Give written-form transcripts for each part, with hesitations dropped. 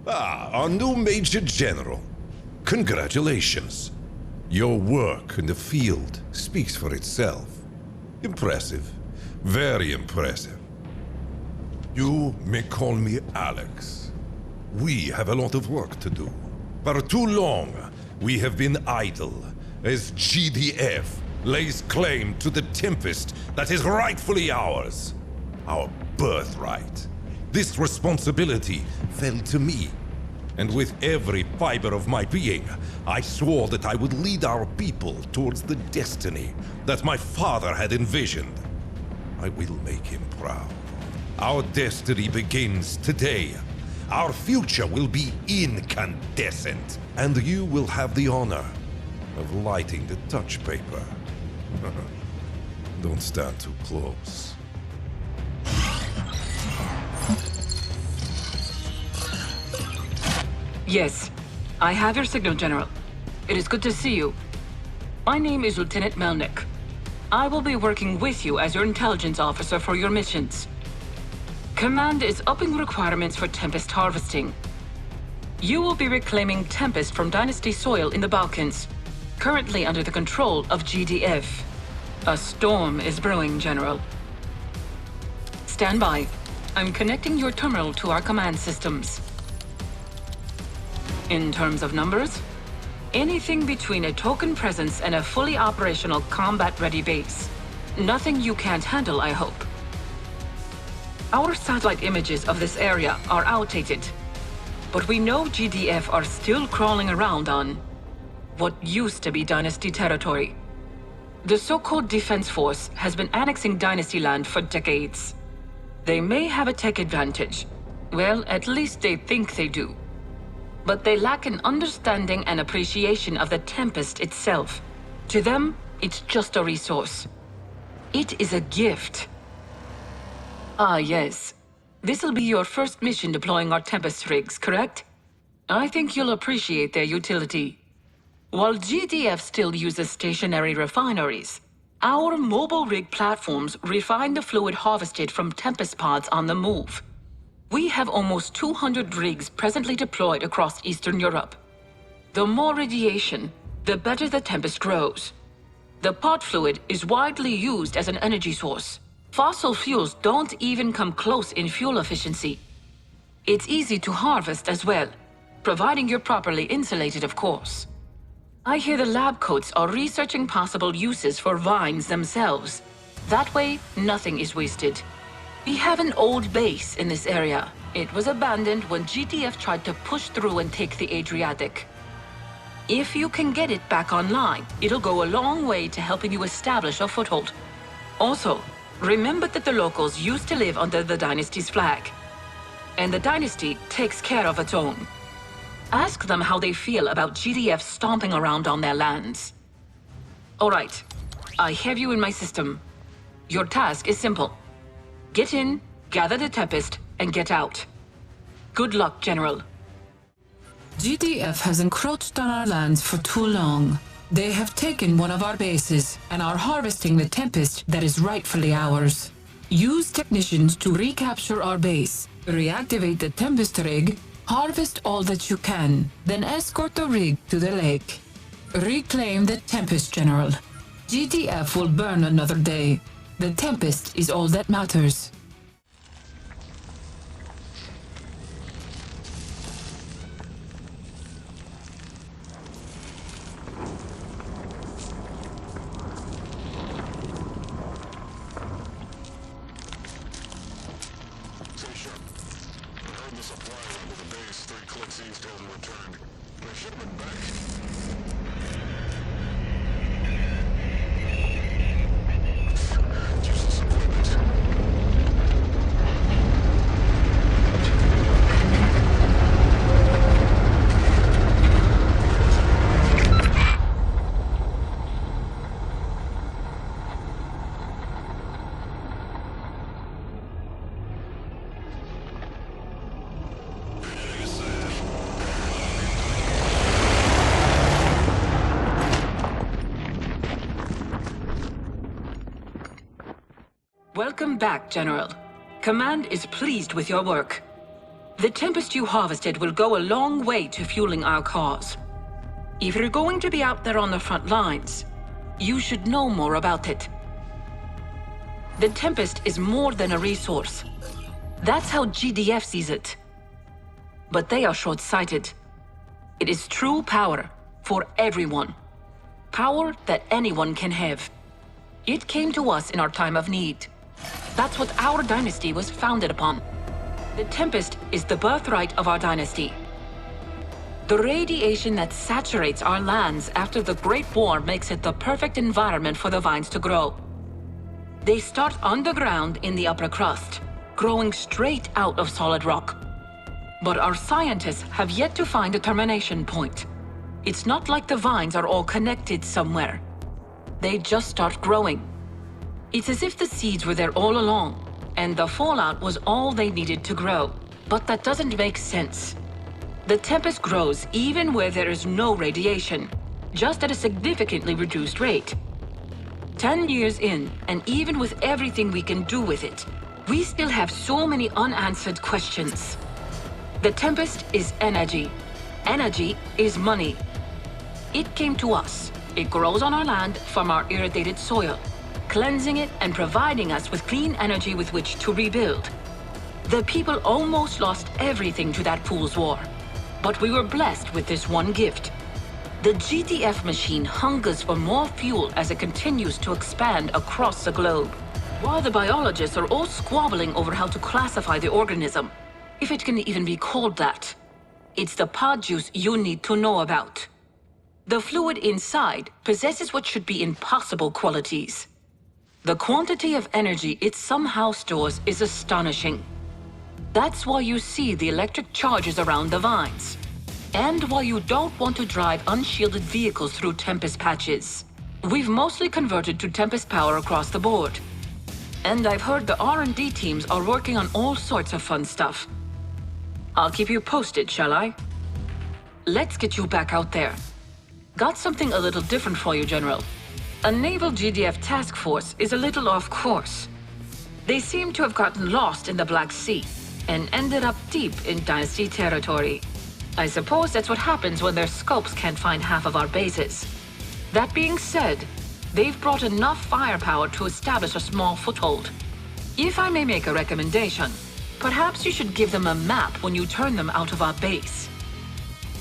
Our new Major General. Congratulations. Your work in the field speaks for itself. Impressive. Very impressive. You may call me Alex. We have a lot of work to do. For too long, we have been idle, as GDF lays claim to the Tempest that is rightfully ours. Our birthright. This responsibility fell to me. And with every fiber of my being, I swore that I would lead our people towards the destiny that my father had envisioned. I will make him proud. Our destiny begins today. Our future will be incandescent, and you will have the honor of lighting the touch paper. Don't stand too close. Yes, I have your signal, General. It is good to see you. My name is Lieutenant Melnick. I will be working with you as your intelligence officer for your missions. Command is upping requirements for Tempest harvesting. You will be reclaiming Tempest from Dynasty soil in the Balkans, currently under the control of GDF. A storm is brewing, General. Stand by. I'm connecting your terminal to our command systems. In terms of numbers, anything between a token presence and a fully operational combat-ready base. Nothing you can't handle, I hope. Our satellite images of this area are outdated, but we know GDF are still crawling around on what used to be Dynasty territory. The so-called Defense Force has been annexing Dynasty land for decades. They may have a tech advantage. Well, at least they think they do. But they lack an understanding and appreciation of the Tempest itself. To them, it's just a resource. It is a gift. Ah, yes. This'll be your first mission deploying our Tempest rigs, correct? I think you'll appreciate their utility. While GDF still uses stationary refineries, our mobile rig platforms refine the fluid harvested from Tempest pods on the move. We have almost 200 rigs presently deployed across Eastern Europe. The more radiation, the better the Tempest grows. The pod fluid is widely used as an energy source. Fossil fuels don't even come close in fuel efficiency. It's easy to harvest as well, providing you're properly insulated, of course. I hear the lab coats are researching possible uses for vines themselves. That way, nothing is wasted. We have an old base in this area. It was abandoned when GTF tried to push through and take the Adriatic. If you can get it back online, it'll go a long way to helping you establish a foothold. Also, remember that the locals used to live under the Dynasty's flag. And the Dynasty takes care of its own. Ask them how they feel about GDF stomping around on their lands. All right, I have you in my system. Your task is simple. Get in, gather the Tempest, and get out. Good luck, General. GDF has encroached on our lands for too long. They have taken one of our bases and are harvesting the Tempest that is rightfully ours. Use technicians to recapture our base, reactivate the Tempest rig, harvest all that you can, then escort the rig to the lake. Reclaim the Tempest, General. GDF will burn another day. The Tempest is all that matters. Welcome back, General. Command is pleased with your work. The Tempest you harvested will go a long way to fueling our cause. If you're going to be out there on the front lines, you should know more about it. The Tempest is more than a resource. That's how GDF sees it. But they are short-sighted. It is true power for everyone. Power that anyone can have. It came to us in our time of need. That's what our dynasty was founded upon. The Tempest is the birthright of our dynasty. The radiation that saturates our lands after the Great War makes it the perfect environment for the vines to grow. They start underground in the upper crust, growing straight out of solid rock. But our scientists have yet to find a termination point. It's not like the vines are all connected somewhere. They just start growing. It's as if the seeds were there all along, and the fallout was all they needed to grow. But that doesn't make sense. The Tempest grows even where there is no radiation, just at a significantly reduced rate. 10 years in, and even with everything we can do with it, we still have so many unanswered questions. The Tempest is energy. Energy is money. It came to us. It grows on our land from our irrigated soil, cleansing it and providing us with clean energy with which to rebuild. The people almost lost everything to that fool's war, but we were blessed with this one gift. The GDF machine hungers for more fuel as it continues to expand across the globe, while the biologists are all squabbling over how to classify the organism, if it can even be called that. It's the pod juice you need to know about. The fluid inside possesses what should be impossible qualities. The quantity of energy it somehow stores is astonishing. That's why you see the electric charges around the vines, and why you don't want to drive unshielded vehicles through Tempest patches. We've mostly converted to Tempest power across the board. And I've heard the R&D teams are working on all sorts of fun stuff. I'll keep you posted, shall I? Let's get you back out there. Got something a little different for you, General. A naval GDF task force is a little off course. They seem to have gotten lost in the Black Sea and ended up deep in Dynasty territory. I suppose that's what happens when their scopes can't find half of our bases. That being said, they've brought enough firepower to establish a small foothold. If I may make a recommendation, perhaps you should give them a map when you turn them out of our base.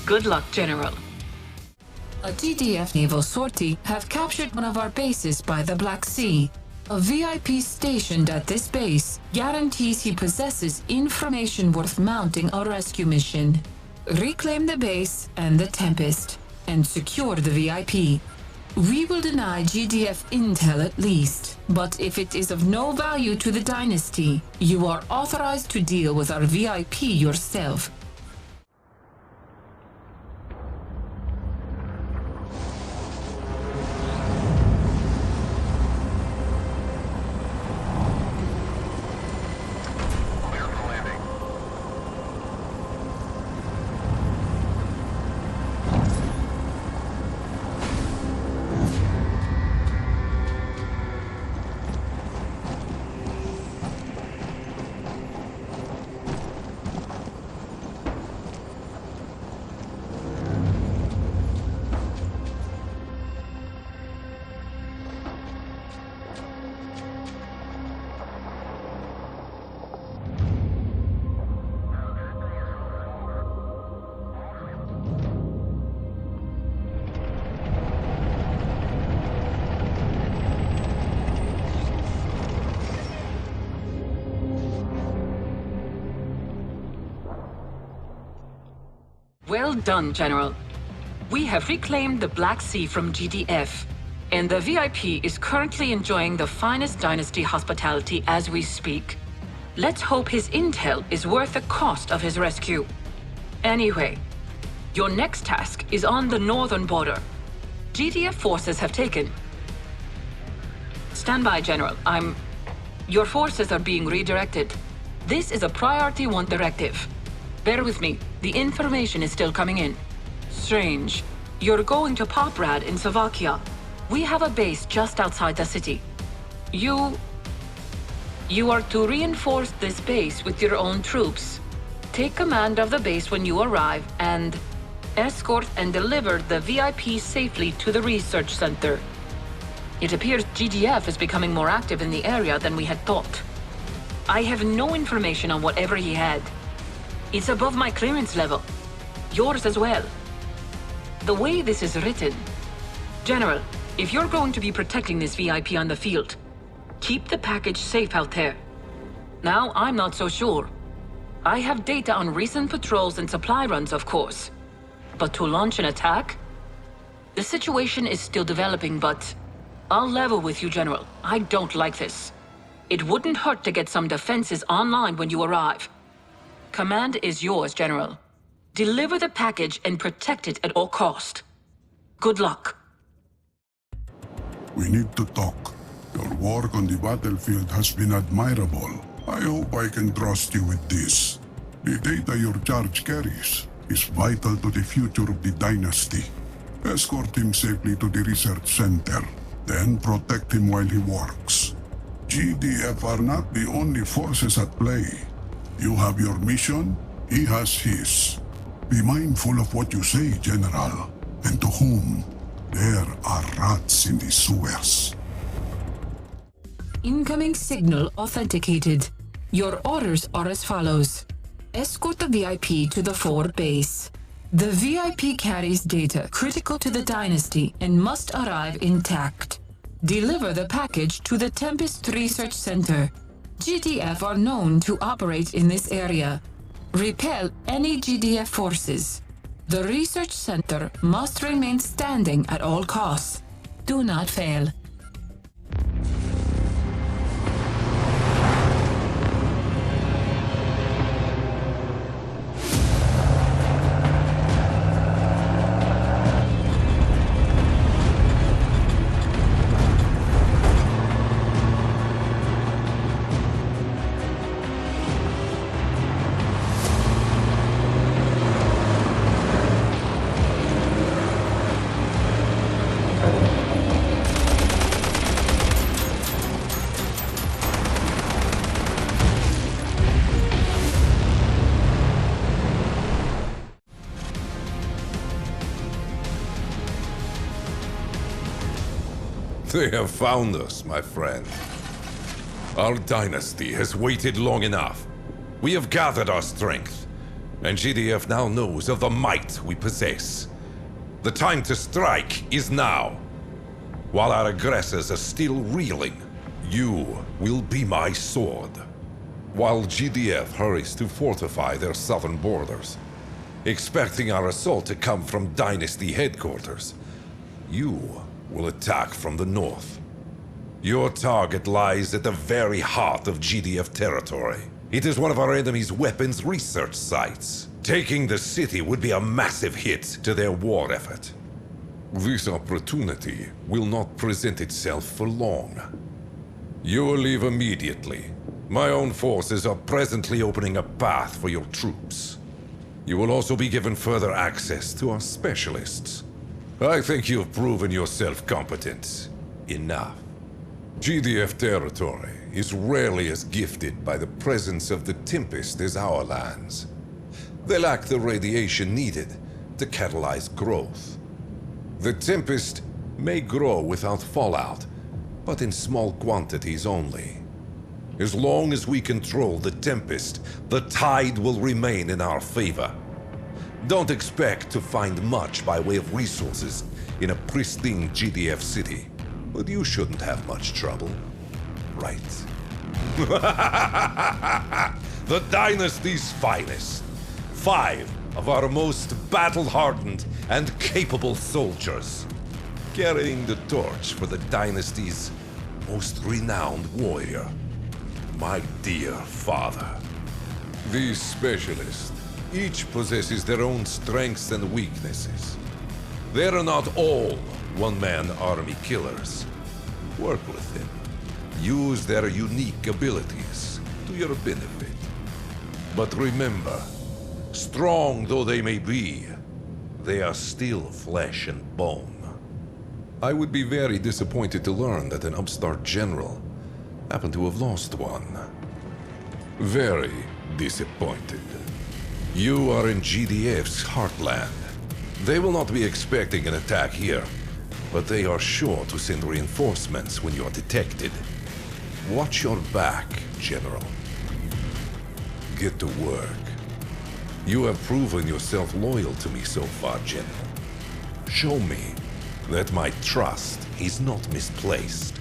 Good luck, General. A GDF naval sortie have captured one of our bases by the Black Sea. A VIP stationed at this base guarantees he possesses information worth mounting a rescue mission. Reclaim the base and the Tempest, and secure the VIP. We will deny GDF intel at least, but if it is of no value to the Dynasty, you are authorized to deal with our VIP yourself. Well done, General. We have reclaimed the Black Sea from GDF, and the VIP is currently enjoying the finest Dynasty hospitality as we speak. Let's hope his intel is worth the cost of his rescue. Anyway, your next task is on the northern border. GDF forces have taken. Stand by, General. Your forces are being redirected. This is a Priority 1 directive. Bear with me. The information is still coming in. Strange. You're going to Poprad in Slovakia. We have a base just outside the city. You are to reinforce this base with your own troops. Take command of the base when you arrive and escort and deliver the VIP safely to the research center. It appears GDF is becoming more active in the area than we had thought. I have no information on whatever he had. It's above my clearance level. Yours as well. The way this is written... General, if you're going to be protecting this VIP on the field, keep the package safe out there. Now, I'm not so sure. I have data on recent patrols and supply runs, of course. But to launch an attack? The situation is still developing, but I'll level with you, General. I don't like this. It wouldn't hurt to get some defenses online when you arrive. Command is yours, General. Deliver the package and protect it at all cost. Good luck. We need to talk. Your work on the battlefield has been admirable. I hope I can trust you with this. The data your charge carries is vital to the future of the dynasty. Escort him safely to the research center, then protect him while he works. GDF are not the only forces at play. You have your mission, he has his. Be mindful of what you say, General, and to whom. There are rats in the sewers. Incoming signal authenticated. Your orders are as follows. Escort the VIP to the forward base. The VIP carries data critical to the dynasty and must arrive intact. Deliver the package to the Tempest Research Center. GDF are known to operate in this area. Repel any GDF forces. The research center must remain standing at all costs. Do not fail. They have found us, my friend. Our dynasty has waited long enough. We have gathered our strength, and GDF now knows of the might we possess. The time to strike is now. While our aggressors are still reeling, you will be my sword. While GDF hurries to fortify their southern borders, expecting our assault to come from Dynasty headquarters, you will attack from the north. Your target lies at the very heart of GDF territory. It is one of our enemy's weapons research sites. Taking the city would be a massive hit to their war effort. This opportunity will not present itself for long. You will leave immediately. My own forces are presently opening a path for your troops. You will also be given further access to our specialists. I think you've proven yourself competent. Enough. GDF territory is rarely as gifted by the presence of the Tempest as our lands. They lack the radiation needed to catalyze growth. The Tempest may grow without fallout, but in small quantities only. As long as we control the Tempest, the tide will remain in our favor. Don't expect to find much by way of resources in a pristine GDF city, but you shouldn't have much trouble, right? The Dynasty's finest. 5 of our most battle-hardened and capable soldiers, carrying the torch for the Dynasty's most renowned warrior, my dear father. These specialists each possesses their own strengths and weaknesses. They are not all one-man army killers. Work with them. Use their unique abilities to your benefit. But remember, strong though they may be, they are still flesh and bone. I would be very disappointed to learn that an upstart general happened to have lost one. Very disappointed. You are in GDF's heartland. They will not be expecting an attack here, but they are sure to send reinforcements when you are detected. Watch your back, General. Get to work. You have proven yourself loyal to me so far, General. Show me that my trust is not misplaced.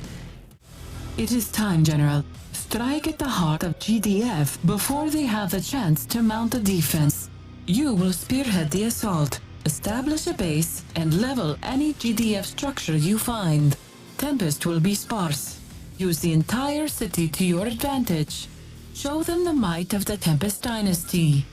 It is time, General. Strike at the heart of GDF before they have the chance to mount a defense. You will spearhead the assault, establish a base, and level any GDF structure you find. Tempest will be sparse. Use the entire city to your advantage. Show them the might of the Tempest Dynasty.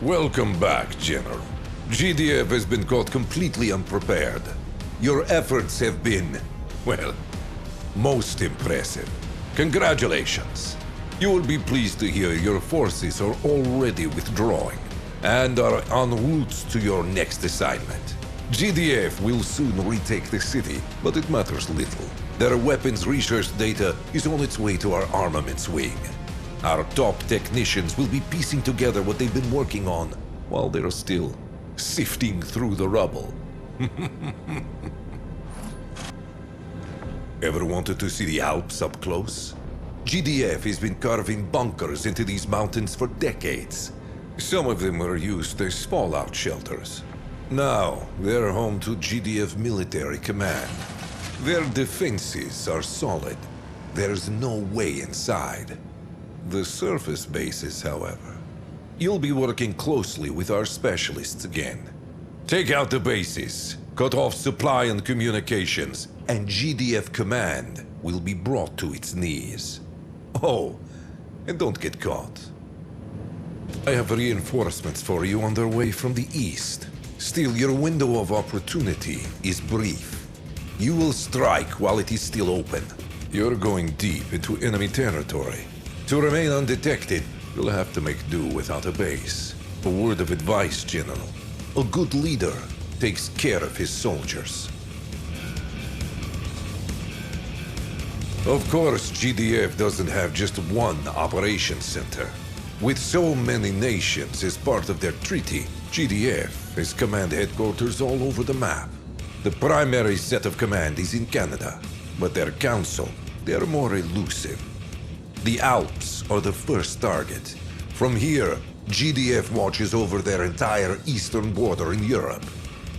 Welcome back, General. GDF has been caught completely unprepared. Your efforts have been, well, most impressive. Congratulations. You will be pleased to hear your forces are already withdrawing and are en route to your next assignment. GDF will soon retake the city, but it matters little. Their weapons research data is on its way to our armaments wing. Our top technicians will be piecing together what they've been working on while they're still sifting through the rubble. Ever wanted to see the Alps up close? GDF has been carving bunkers into these mountains for decades. Some of them were used as fallout shelters. Now, they're home to GDF military command. Their defenses are solid. There's no way inside. The surface bases, however. You'll be working closely with our specialists again. Take out the bases, cut off supply and communications, and GDF command will be brought to its knees. Oh, and don't get caught. I have reinforcements for you on their way from the east. Still, your window of opportunity is brief. You will strike while it is still open. You're going deep into enemy territory. To remain undetected, you'll have to make do without a base. A word of advice, General. A good leader takes care of his soldiers. Of course, GDF doesn't have just one operations center. With so many nations as part of their treaty, GDF has command headquarters all over the map. The primary set of command is in Canada, but their council, they're more elusive. The Alps are the first target. From here, GDF watches over their entire eastern border in Europe.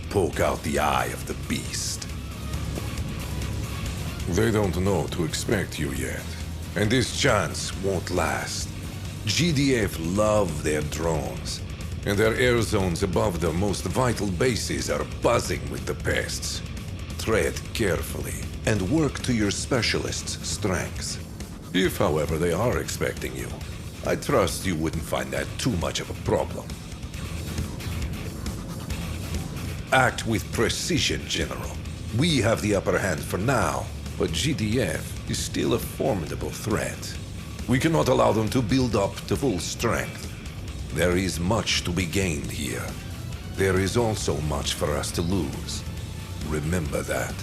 Poke out the eye of the beast. They don't know to expect you yet, and this chance won't last. GDF love their drones, and their air zones above the most vital bases are buzzing with the pests. Tread carefully and work to your specialists' strengths. If, however, they are expecting you, I trust you wouldn't find that too much of a problem. Act with precision, General. We have the upper hand for now, but GDF is still a formidable threat. We cannot allow them to build up to full strength. There is much to be gained here. There is also much for us to lose. Remember that.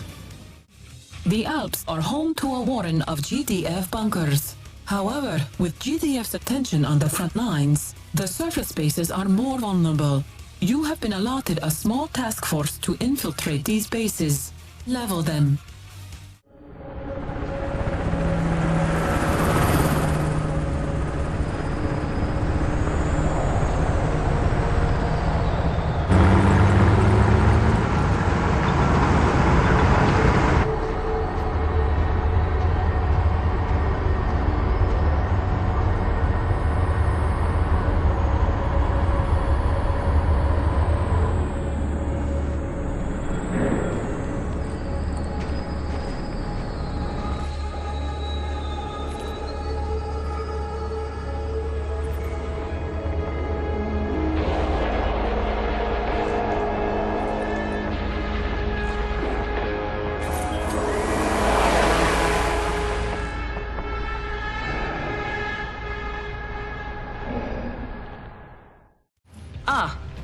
The Alps are home to a warren of GDF bunkers. However, with GDF's attention on the front lines, the surface bases are more vulnerable. You have been allotted a small task force to infiltrate these bases. Level them.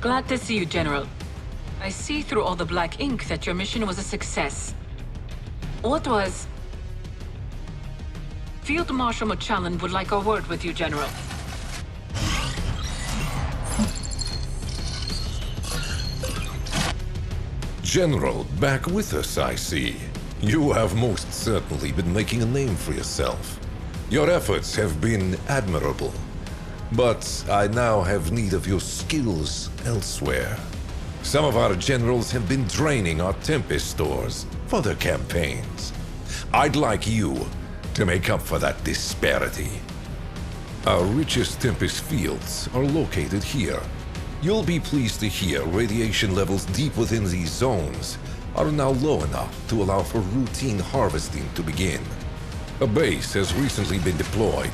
Glad to see you, General. I see through all the black ink that your mission was a success. What was... Field Marshal Machallan would like a word with you, General. General, back with us, I see. You have most certainly been making a name for yourself. Your efforts have been admirable. But I now have need of your skills elsewhere. Some of our generals have been draining our Tempest stores for their campaigns. I'd like you to make up for that disparity. Our richest Tempest fields are located here. You'll be pleased to hear radiation levels deep within these zones are now low enough to allow for routine harvesting to begin. A base has recently been deployed,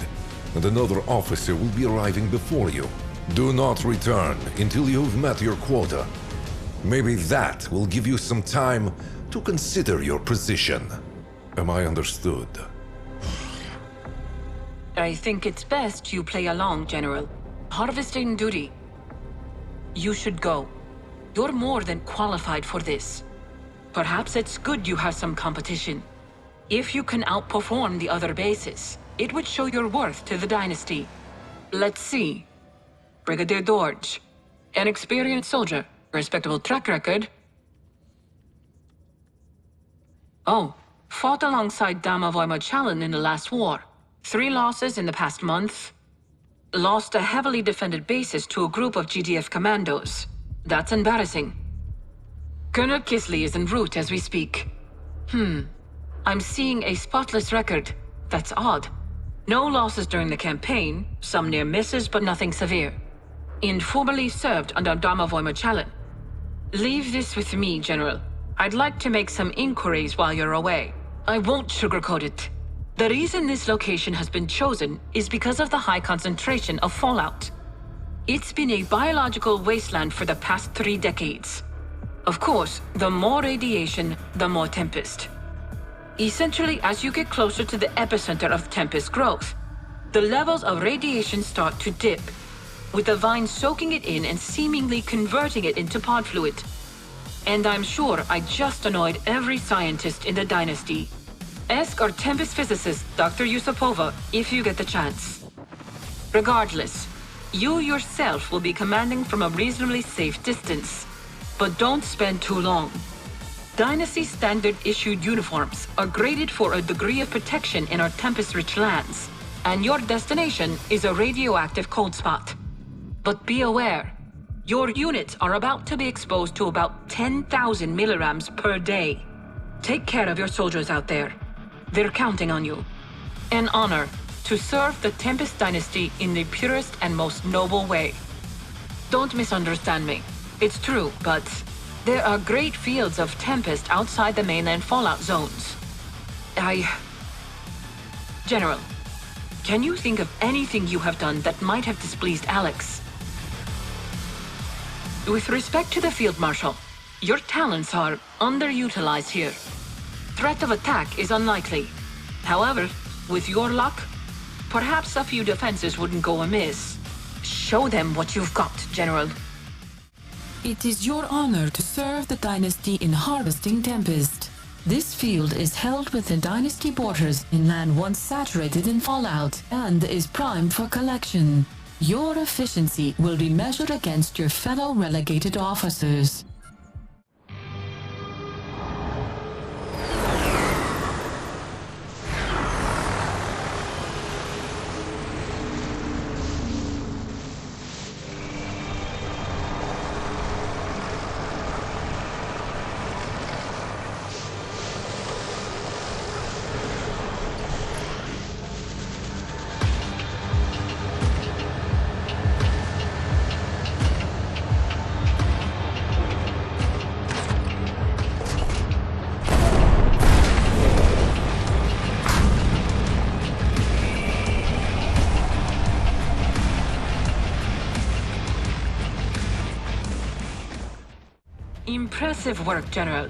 and another officer will be arriving before you. Do not return until you've met your quota. Maybe that will give you some time to consider your position. Am I understood? I think it's best you play along, General. Harvesting duty. You should go. You're more than qualified for this. Perhaps it's good you have some competition. If you can outperform the other bases, it would show your worth to the Dynasty. Let's see. Brigadier Dorge. An experienced soldier. Respectable track record. Oh, fought alongside Damavoy Machallan in the last war. 3 losses in the past month. Lost a heavily defended bases to a group of GDF commandos. That's embarrassing. Colonel Kisley is en route as we speak. I'm seeing a spotless record. That's odd. No losses during the campaign, some near misses but nothing severe. Informally served under Damavoy Machallan. Leave this with me, General. I'd like to make some inquiries while you're away. I won't sugarcoat it. The reason this location has been chosen is because of the high concentration of fallout. It's been a biological wasteland for the past 3 decades. Of course, the more radiation, the more Tempest. Essentially, as you get closer to the epicenter of Tempest growth, the levels of radiation start to dip, with the vines soaking it in and seemingly converting it into pod fluid. And I'm sure I just annoyed every scientist in the Dynasty. Ask our Tempest physicist, Dr. Yusupova, if you get the chance. Regardless, you yourself will be commanding from a reasonably safe distance. But don't spend too long. Dynasty standard-issued uniforms are graded for a degree of protection in our Tempest-rich lands, and your destination is a radioactive cold spot. But be aware, your units are about to be exposed to about 10,000 milligrams per day. Take care of your soldiers out there. They're counting on you. An honor to serve the Tempest Dynasty in the purest and most noble way. Don't misunderstand me. It's true, but there are great fields of Tempest outside the mainland fallout zones. General, can you think of anything you have done that might have displeased Alex? With respect to the Field Marshal, your talents are underutilized here. Threat of attack is unlikely. However, with your luck, perhaps a few defenses wouldn't go amiss. Show them what you've got, General. It is your honor to serve the Dynasty in harvesting Tempest. This field is held within Dynasty borders in land once saturated in fallout and is primed for collection. Your efficiency will be measured against your fellow relegated officers. Impressive work, General.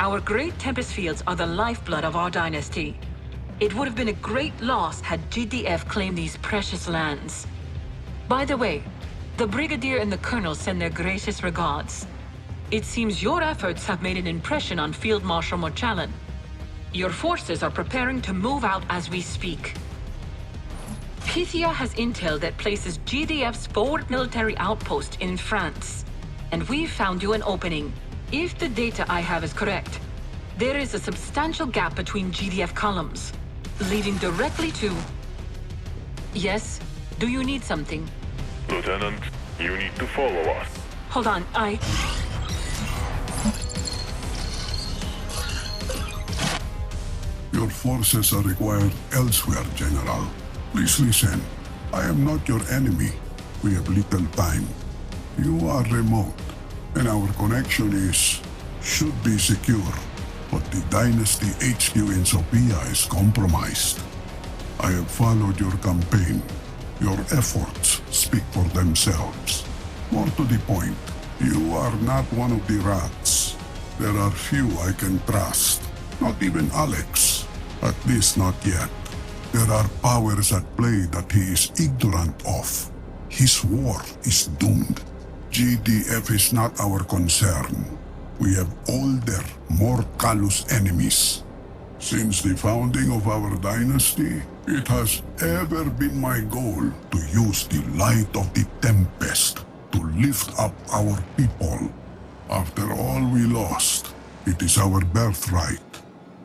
Our great Tempest fields are the lifeblood of our dynasty. It would have been a great loss had GDF claimed these precious lands. By the way, The Brigadier and the Colonel send their greatest regards. It seems your efforts have made an impression on Field Marshal Morchallen. Your forces are preparing to move out as we speak. Pythia has intel that places GDF's forward military outpost in France. And we've found you an opening. If the data I have is correct, there is a substantial gap between GDF columns, leading directly to... Yes? Do you need something? Lieutenant, you need to follow us. Hold on, Your forces are required elsewhere, General. Please listen. I am not your enemy. We have little time. You are remote, and our connection should be secure. But the Dynasty HQ in Sophia is compromised. I have followed your campaign. Your efforts speak for themselves. More to the point, you are not one of the rats. There are few I can trust. Not even Alex. At least not yet. There are powers at play that he is ignorant of. His war is doomed. GDF is not our concern. We have older, more callous enemies. Since the founding of our dynasty, it has ever been my goal to use the light of the Tempest to lift up our people. After all we lost, it is our birthright.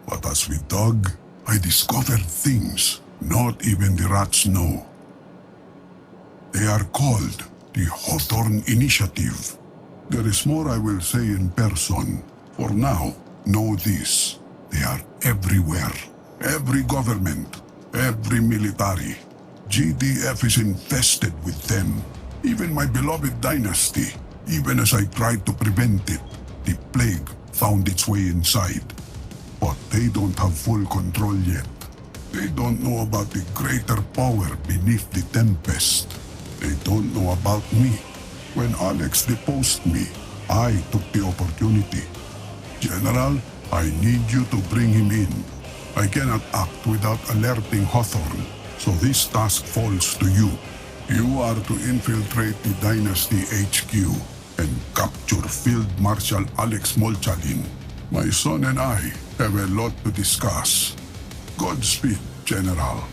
But as we dug, I discovered things not even the rats know. They are called the Hawthorne Initiative. There is more I will say in person. For now, know this. They are everywhere. Every government, every military. GDF is infested with them. Even my beloved dynasty. Even as I tried to prevent it, the plague found its way inside. But they don't have full control yet. They don't know about the greater power beneath the Tempest. They don't know about me. When Alex deposed me, I took the opportunity. General, I need you to bring him in. I cannot act without alerting Hawthorne, so this task falls to you. You are to infiltrate the Dynasty HQ and capture Field Marshal Alex Morchallen. My son and I have a lot to discuss. Godspeed, General.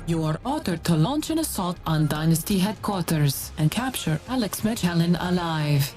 You are ordered to launch an assault on Dynasty headquarters and capture Alex Morchallen alive.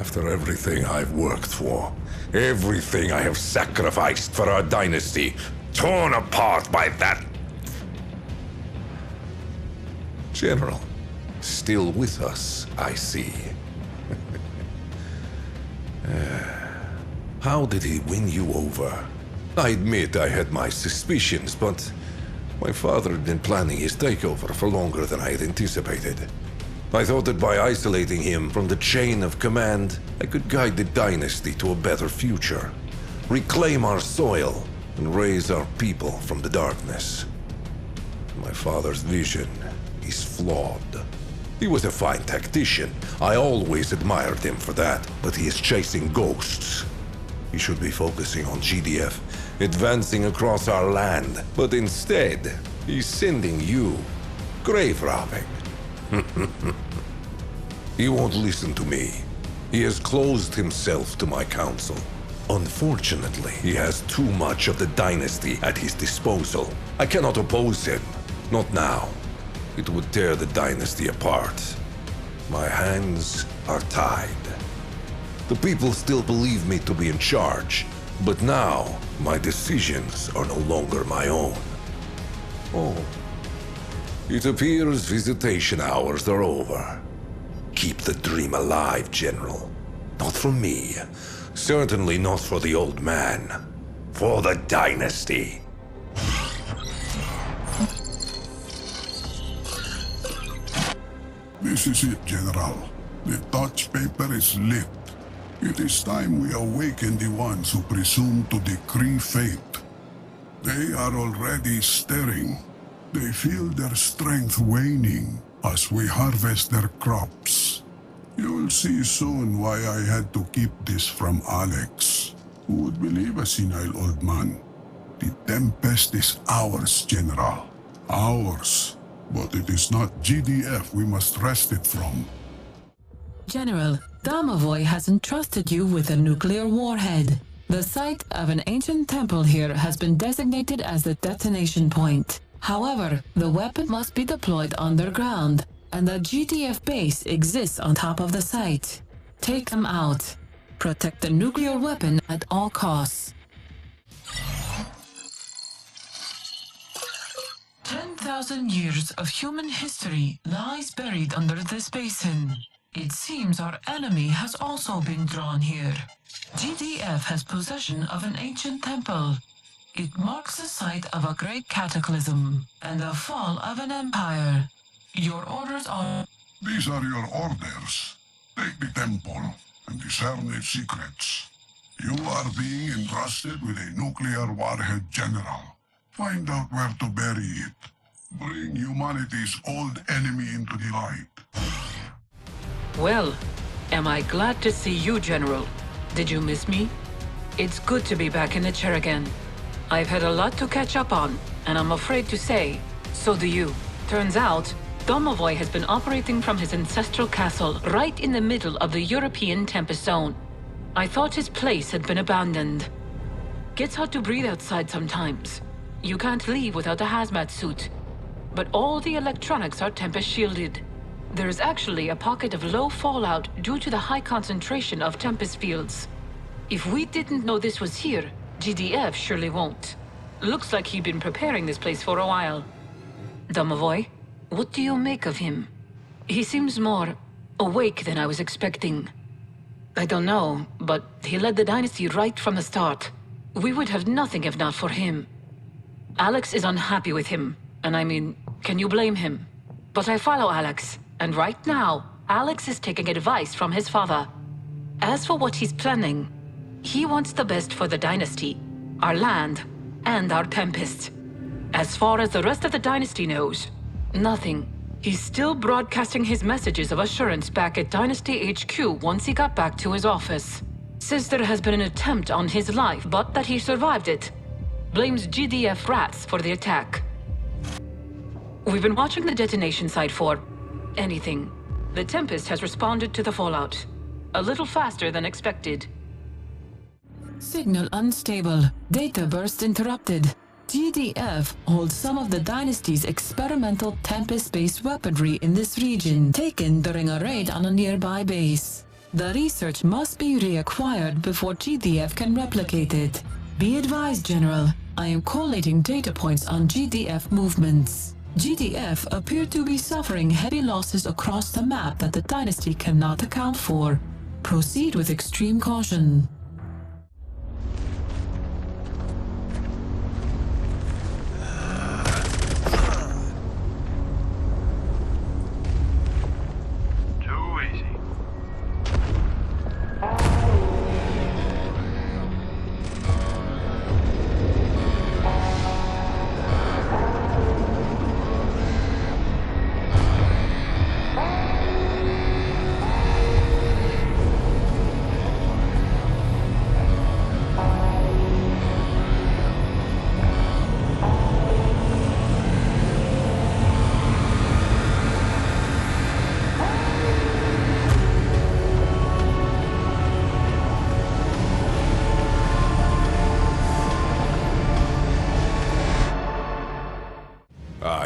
After everything I've worked for, everything I have sacrificed for our dynasty, torn apart by that... General, still with us, I see. How did he win you over? I admit I had my suspicions, but my father had been planning his takeover for longer than I had anticipated. I thought that by isolating him from the chain of command, I could guide the dynasty to a better future, reclaim our soil, and raise our people from the darkness. My father's vision is flawed. He was a fine tactician. I always admired him for that, but he is chasing ghosts. He should be focusing on GDF, advancing across our land, but instead, he's sending you grave robbing. He won't listen to me. He has closed himself to my counsel. Unfortunately, he has too much of the dynasty at his disposal. I cannot oppose him. Not now. It would tear the dynasty apart. My hands are tied. The people still believe me to be in charge, but now my decisions are no longer my own. Oh. It appears visitation hours are over. keep the dream alive, General. Not for me. Certainly not for the old man. For the Dynasty. This is it, General. The touch paper is lit. It is time we awaken the ones who presume to decree fate. They are already stirring. They feel their strength waning as we harvest their crops. You will see soon why I had to keep this from Alex. Who would believe a senile old man? The Tempest is ours, General. Ours. But it is not GDF we must wrest it from. General, Domovoy has entrusted you with a nuclear warhead. The site of an ancient temple here has been designated as the detonation point. However, the weapon must be deployed underground, and a GDF base exists on top of the site. Take them out. Protect the nuclear weapon at all costs. 10,000 years of human history lies buried under this basin. It seems our enemy has also been drawn here. GDF has possession of an ancient temple. It marks the site of a great cataclysm and the fall of an empire. Your orders are... These are your orders. Take the temple and discern its secrets. You are being entrusted with a nuclear warhead, General. Find out where to bury it. Bring humanity's old enemy into the light. Well, am I glad to see you, General. Did you miss me? It's good to be back in the chair again. I've had a lot to catch up on, and I'm afraid to say, so do you. Turns out, Domovoy has been operating from his ancestral castle right in the middle of the European Tempest Zone. I thought his place had been abandoned. Gets hard to breathe outside sometimes. You can't leave without a hazmat suit. But all the electronics are Tempest shielded. There is actually a pocket of low fallout due to the high concentration of Tempest fields. If we didn't know this was here, GDF surely won't. Looks like he'd been preparing this place for a while. Domovoy, what do you make of him? He seems more awake than I was expecting. I don't know, but he led the Dynasty right from the start. We would have nothing if not for him. Alex is unhappy with him, and I mean, can you blame him? But I follow Alex, and right now, Alex is taking advice from his father. As for what he's planning, he wants the best for the Dynasty, our land, and our Tempest. As far as the rest of the Dynasty knows, nothing. He's still broadcasting his messages of assurance back at Dynasty HQ once he got back to his office. Says there has been an attempt on his life, but that he survived it. Blames GDF rats for the attack. We've been watching the detonation site for anything. The Tempest has responded to the fallout. A little faster than expected. Signal unstable. Data burst interrupted. GDF holds some of the Dynasty's experimental Tempest-based weaponry in this region, taken during a raid on a nearby base. The research must be reacquired before GDF can replicate it. Be advised, General. I am collating data points on GDF movements. GDF appear to be suffering heavy losses across the map that the Dynasty cannot account for. Proceed with extreme caution.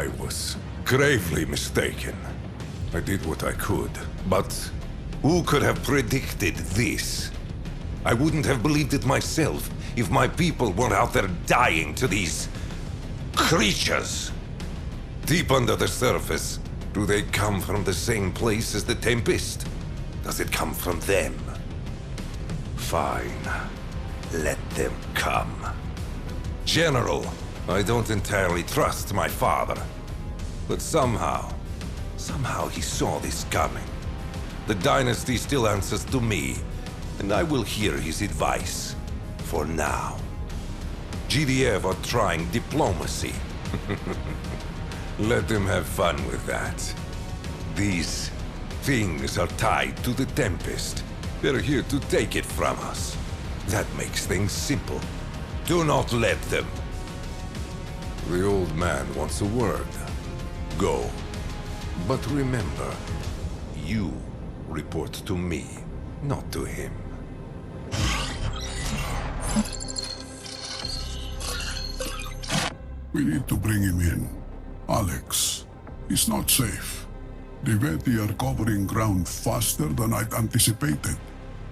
I was gravely mistaken. I did what I could, but who could have predicted this? I wouldn't have believed it myself if my people weren't out there dying to these creatures. Deep under the surface, Do they come from the same place as the Tempest? Does it come from them? Fine. Let them come. General, I don't entirely trust my father. But somehow he saw this coming. The dynasty still answers to me, and I will hear his advice. For now. GDF are trying diplomacy. Let them have fun with that. These things are tied to the Tempest. They're here to take it from us. That makes things simple. Do not let them. The old man wants a word. Go. But remember, you report to me, not to him. We need to bring him in. Alex, he's not safe. The Veti are covering ground faster than I'd anticipated.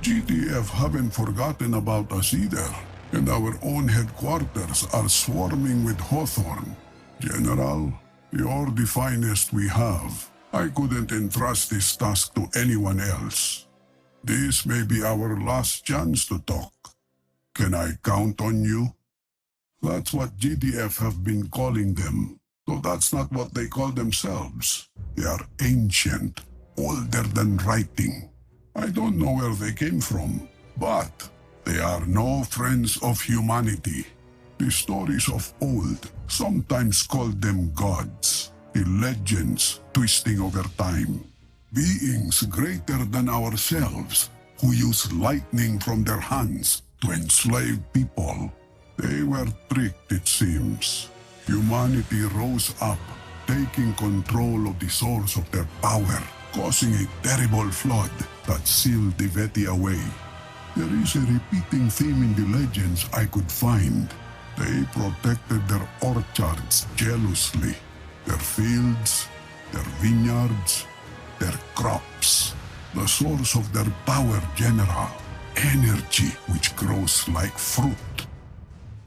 GDF haven't forgotten about us either, and our own headquarters are swarming with Hawthorne. General, you're the finest we have. I couldn't entrust this task to anyone else. This may be our last chance to talk. Can I count on you? That's what GDF have been calling them. Though that's not what they call themselves. They are ancient, older than writing. I don't know where they came from, but they are no friends of humanity. The stories of old sometimes called them gods, the legends twisting over time. Beings greater than ourselves who use lightning from their hands to enslave people. They were tricked, it seems. Humanity rose up, taking control of the source of their power, causing a terrible flood that sealed the Veti away. There is a repeating theme in the legends I could find. They protected their orchards jealously, their fields, their vineyards, their crops. The source of their power, General, energy which grows like fruit.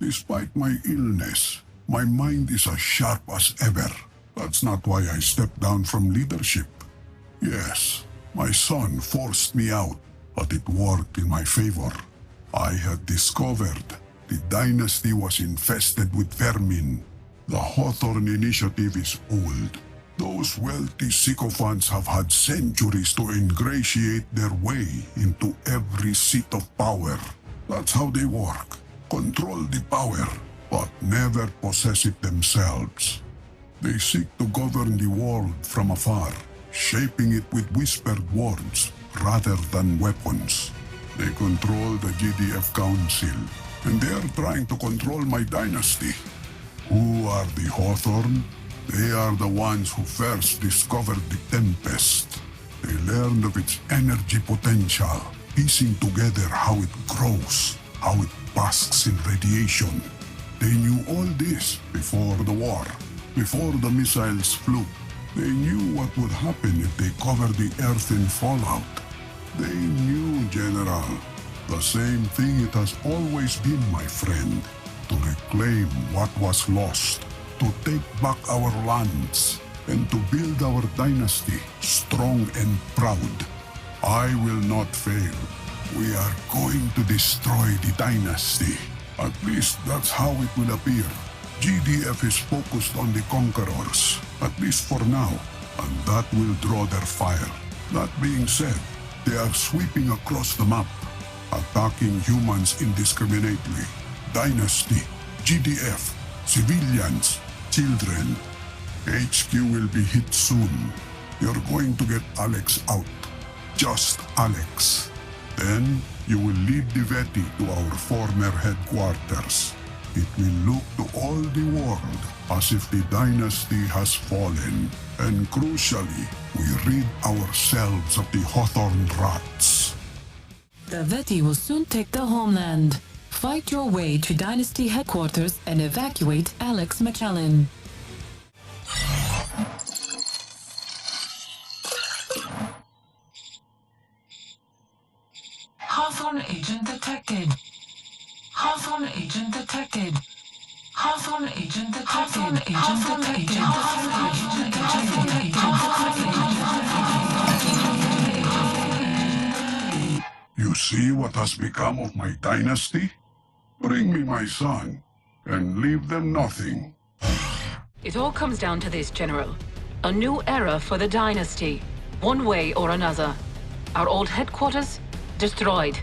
Despite my illness, my mind is as sharp as ever. That's not why I stepped down from leadership. Yes, my son forced me out, but it worked in my favor. I had discovered the dynasty was infested with vermin. The Hawthorne initiative is old. Those wealthy sycophants have had centuries to ingratiate their way into every seat of power. That's how they work. Control the power, but never possess it themselves. They seek to govern the world from afar, shaping it with whispered words rather than weapons. They control the GDF Council, and they are trying to control my dynasty. Who are the Hawthorne? They are the ones who first discovered the Tempest. They learned of its energy potential, piecing together how it grows, how it basks in radiation. They knew all this before the war, before the missiles flew. They knew what would happen if they covered the Earth in fallout. They knew, General, the same thing it has always been, my friend, to reclaim what was lost, to take back our lands, and to build our dynasty strong and proud. I will not fail. We are going to destroy the dynasty. At least that's how it will appear. GDF is focused on the conquerors, at least for now, and that will draw their fire. That being said, they are sweeping across the map, attacking humans indiscriminately. Dynasty, GDF, civilians, children. HQ will be hit soon. You're going to get Alex out. Just Alex. Then, you will lead the Veti to our former headquarters. It will look to all the world as if the dynasty has fallen. And crucially, we rid ourselves of the Hawthorne rats. The Veti will soon take the homeland. Fight your way to Dynasty headquarters and evacuate Alex Magellan. Hawthorne agent detected. Hawthorne agent detected. Hawthorne agent detected. Hawthorne agent detected. You see what has become of my dynasty? Bring me my son, and leave them nothing. It all comes down to this, General. A new era for the Dynasty. One way or another. Our old headquarters? Destroyed.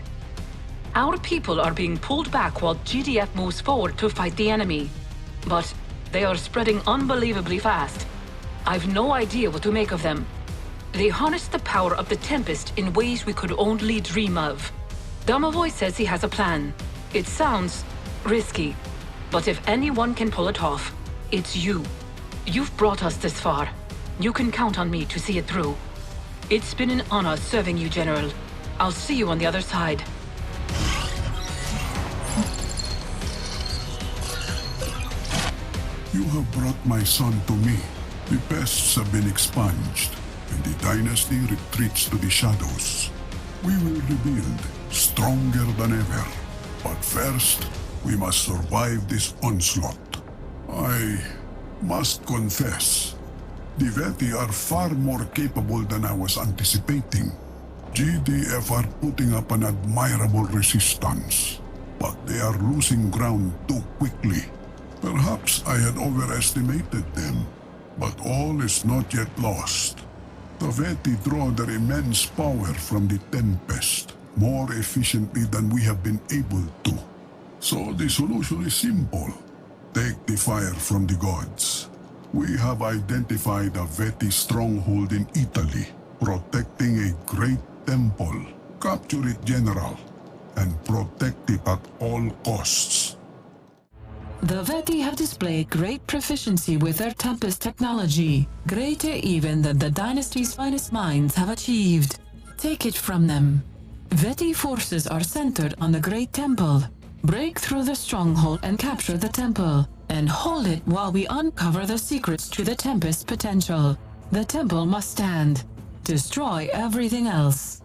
Our people are being pulled back while GDF moves forward to fight the enemy. But they are spreading unbelievably fast. I've no idea what to make of them. They harness the power of the Tempest in ways we could only dream of. Domovoy says he has a plan. It sounds risky, but if anyone can pull it off, it's you. You've brought us this far. You can count on me to see it through. It's been an honor serving you, General. I'll see you on the other side. You have brought my son to me. The pests have been expunged, and the dynasty retreats to the shadows. We will rebuild, stronger than ever. But first, we must survive this onslaught. I must confess, the Veti are far more capable than I was anticipating. GDF are putting up an admirable resistance, but they are losing ground too quickly. Perhaps I had overestimated them, but all is not yet lost. The Veti draw their immense power from the Tempest more efficiently than we have been able to. So the solution is simple. Take the fire from the gods. We have identified a Veti stronghold in Italy, protecting a great temple. Capture it, General, and protect it at all costs. The Veti have displayed great proficiency with their Tempest technology, greater even than the Dynasty's finest minds have achieved. Take it from them. Veti forces are centered on the Great Temple. Break through the stronghold and capture the temple, and hold it while we uncover the secrets to the Tempest potential. The temple must stand. Destroy everything else.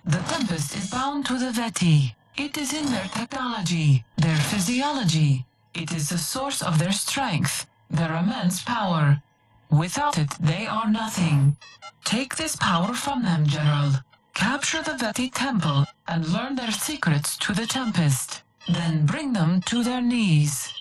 The Tempest is bound to the Veti. It is in their technology, their physiology. It is the source of their strength, their immense power. Without it, they are nothing. Take this power from them, General. Capture the Veti temple and learn their secrets to the Tempest. Then bring them to their knees.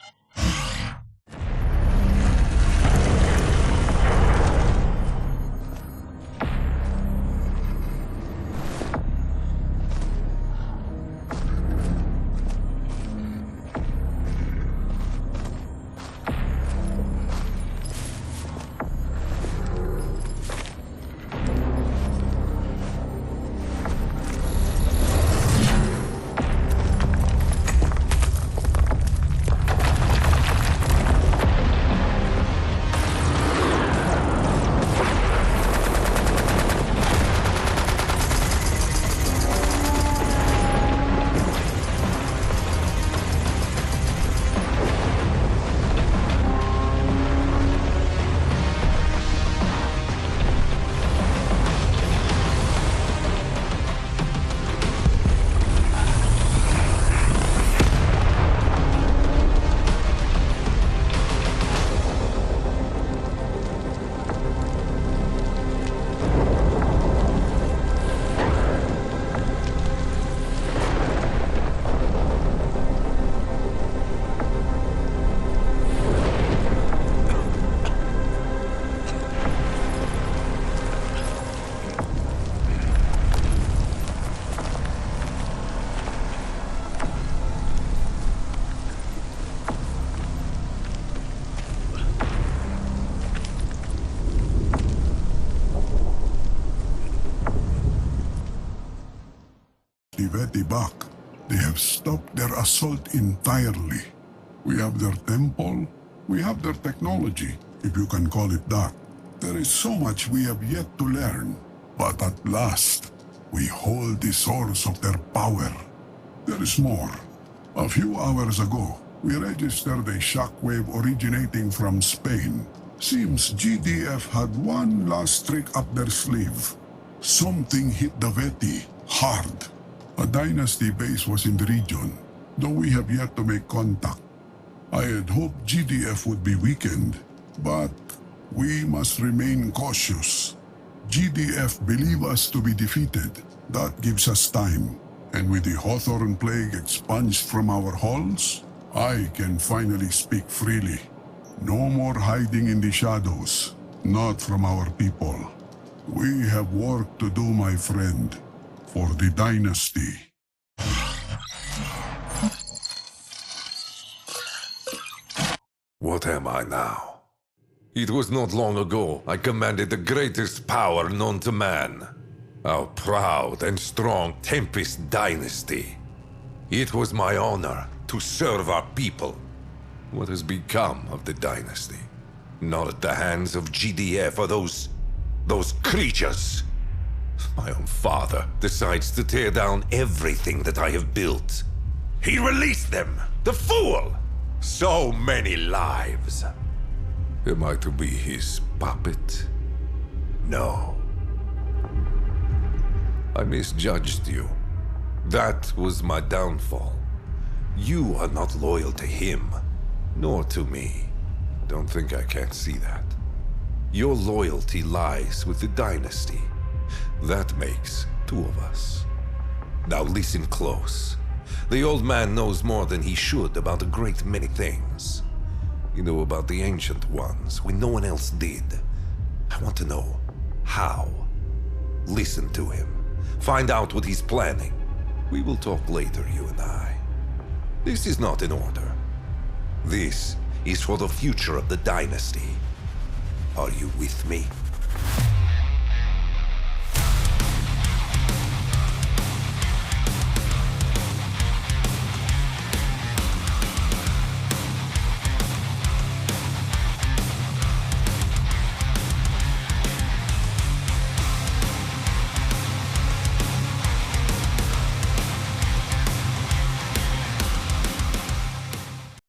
Veti back. They have stopped their assault entirely. We have their temple, we have their technology, if you can call it that. There is so much we have yet to learn, but at last, we hold the source of their power. There is more. A few hours ago, we registered a shockwave originating from Spain. Seems GDF had one last trick up their sleeve. Something hit the Veti hard. A dynasty base was in the region, though we have yet to make contact. I had hoped GDF would be weakened, but we must remain cautious. GDF believe us to be defeated. That gives us time. And with the Hawthorne Plague expunged from our halls, I can finally speak freely. No more hiding in the shadows, not from our people. We have work to do, my friend, for the dynasty. What am I now? It was not long ago I commanded the greatest power known to man. Our proud and strong Tempest Dynasty. It was my honor to serve our people. What has become of the dynasty? Not at the hands of GDF or those creatures. My own father decides to tear down everything that I have built. He released them, the fool! So many lives. Am I to be his puppet? No. I misjudged you. That was my downfall. You are not loyal to him, nor to me. Don't think I can't see that. Your loyalty lies with the dynasty. That makes two of us. Now listen close. The old man knows more than he should about a great many things. You know about the ancient ones when no one else did. I want to know how. Listen to him. Find out what he's planning. We will talk later, you and I. This is not in order. This is for the future of the dynasty. Are you with me?